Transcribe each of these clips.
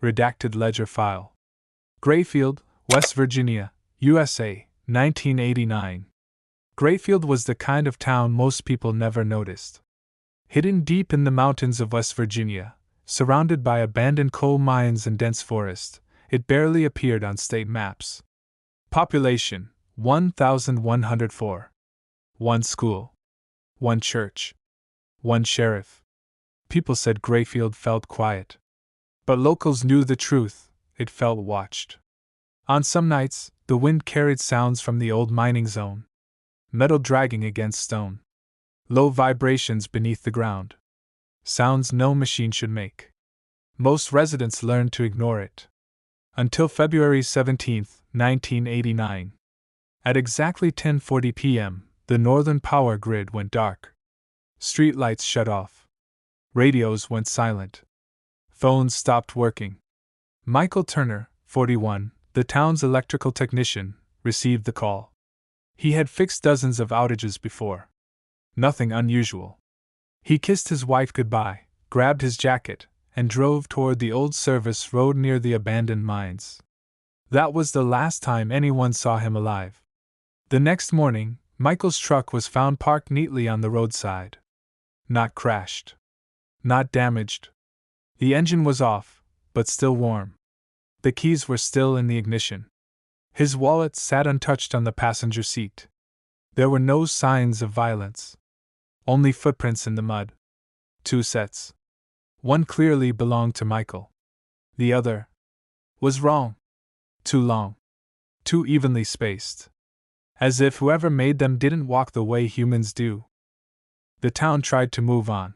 Redacted ledger file. Grayfield, West Virginia, USA, 1989. Grayfield was the kind of town most people never noticed. Hidden deep in the mountains of West Virginia, surrounded by abandoned coal mines and dense forest, it barely appeared on state maps. Population: 1,104. One school. One church. One sheriff. People said Grayfield felt quiet. But locals knew the truth: it felt watched. On some nights, the wind carried sounds from the old mining zone. Metal dragging against stone. Low vibrations beneath the ground. Sounds no machine should make. Most residents learned to ignore it. Until February 17, 1989. At exactly 10:40 p.m., the northern power grid went dark. Streetlights shut off. Radios went silent. Phones stopped working. Michael Turner, 41, the town's electrical technician, received the call. He had fixed dozens of outages before. Nothing unusual. He kissed his wife goodbye, grabbed his jacket, and drove toward the old service road near the abandoned mines. That was the last time anyone saw him alive. The next morning, Michael's truck was found parked neatly on the roadside. Not crashed. Not damaged. The engine was off, but still warm. The keys were still in the ignition. His wallet sat untouched on the passenger seat. There were no signs of violence. Only footprints in the mud. 2 sets. One clearly belonged to Michael. The other was wrong. Too long. Too evenly spaced. As if whoever made them didn't walk the way humans do. The town tried to move on.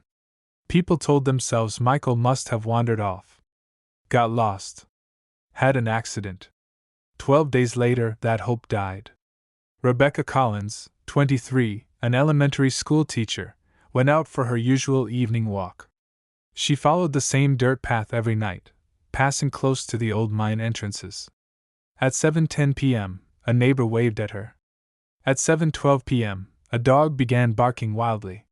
People told themselves Michael must have wandered off. Got lost. Had an accident. 12 days later, that hope died. Rebecca Collins, 23, an elementary school teacher, went out for her usual evening walk. She followed the same dirt path every night, passing close to the old mine entrances. At 7:10 p.m., a neighbor waved at her. At 7:12 p.m., a dog began barking wildly.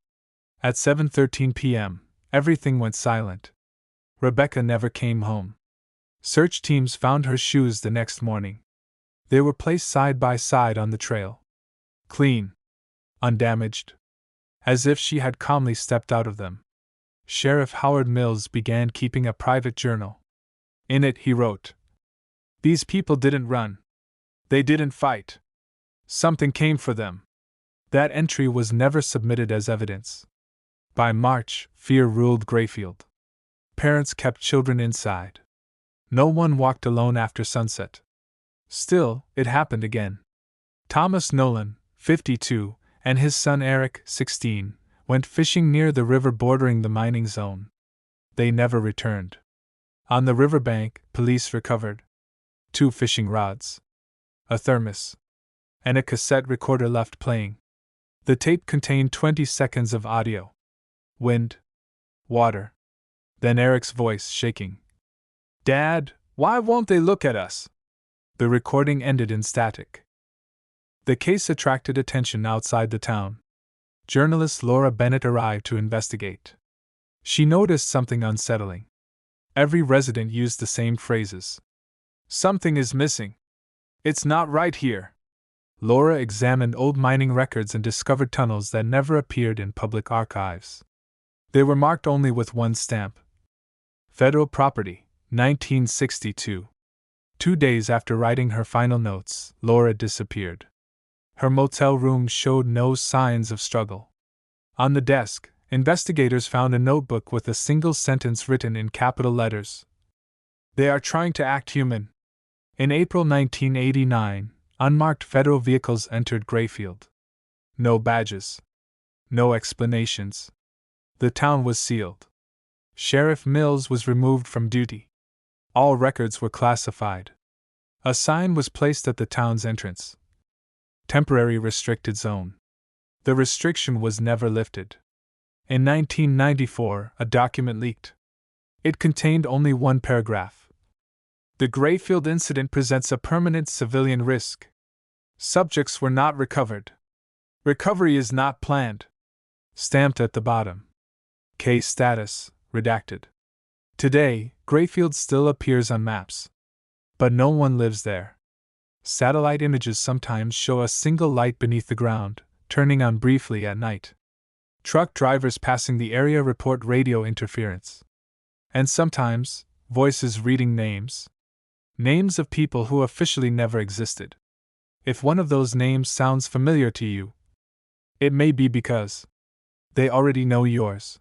At 7:13 p.m., everything went silent. Rebecca never came home. Search teams found her shoes the next morning. They were placed side by side on the trail. Clean. Undamaged. As if she had calmly stepped out of them. Sheriff Howard Mills began keeping a private journal. In it he wrote, "These people didn't run. They didn't fight. Something came for them." That entry was never submitted as evidence. By March, fear ruled Grayfield. Parents kept children inside. No one walked alone after sunset. Still, it happened again. Thomas Nolan, 52, and his son Eric, 16, went fishing near the river bordering the mining zone. They never returned. On the riverbank, police recovered 2 fishing rods, a thermos, and a cassette recorder left playing. The tape contained 20 seconds of audio. Wind. Water. Then Eric's voice shaking. "Dad, why won't they look at us?" The recording ended in static. The case attracted attention outside the town. Journalist Laura Bennett arrived to investigate. She noticed something unsettling. Every resident used the same phrases. "Something is missing. It's not right here." Laura examined old mining records and discovered tunnels that never appeared in public archives. They were marked only with one stamp. Federal property, 1962. 2 days after writing her final notes, Laura disappeared. Her motel room showed no signs of struggle. On the desk, investigators found a notebook with a single sentence written in capital letters. "They are trying to act human." In April 1989, unmarked federal vehicles entered Grayfield. No badges. No explanations. The town was sealed. Sheriff Mills was removed from duty. All records were classified. A sign was placed at the town's entrance. Temporary restricted zone. The restriction was never lifted. In 1994, a document leaked. It contained only one paragraph. "The Grayfield incident presents a permanent civilian risk. Subjects were not recovered. Recovery is not planned." Stamped at the bottom. Case status, redacted. Today, Grayfield still appears on maps. But no one lives there. Satellite images sometimes show a single light beneath the ground, turning on briefly at night. Truck drivers passing the area report radio interference. And sometimes, voices reading names. Names of people who officially never existed. If one of those names sounds familiar to you, it may be because they already know yours.